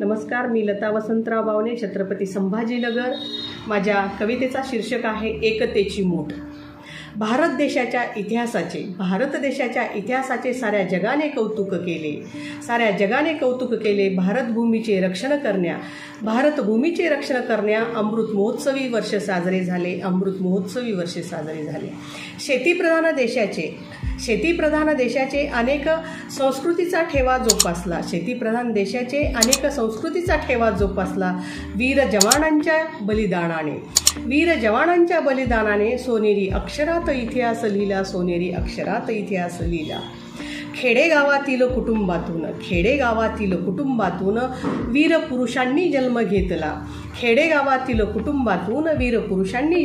नमस्कार, मी लता वसंतराव बावणे, छत्रपती संभाजीनगर। माझ्या कवितेचा शीर्षक आहे एकतेची मूठ। भारत देशाच्या इतिहासाचे साऱ्या जगाने कौतुक केले। भारतभूमीचे रक्षण करण्या अमृत महोत्सवी वर्ष साजरे झाले। शेतीप्रधान देशाचे अनेक संस्कृतीचा ठेवा जोपासला। वीर जवानांच्या बलिदानाने सोनेरी अक्षरात इतिहास लिहिला। खेडेगावातील कुटुंबातून वीर पुरुषांनी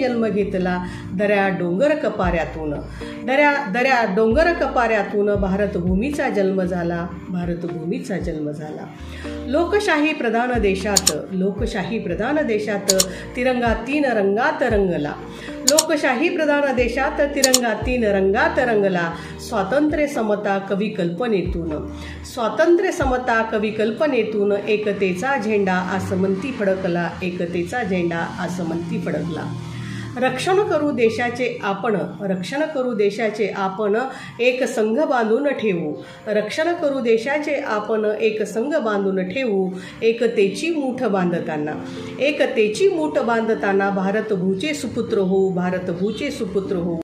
जन्म घेतला। दऱ्या डोंगर कपाऱ्यातून भारतभूमीचा जन्म झाला। लोकशाही प्रधान देशात तिरंगा तीन रंगात स्वातंत्र्य समता कविकल्पनेतून एकतेचा झेंडा आसमंती फडकला। रक्षण करू देशाचे आपण एक संघ बांधून ठेवू। एकतेची मूठ बांधताना भारतभूचे सुपुत्र होऊ।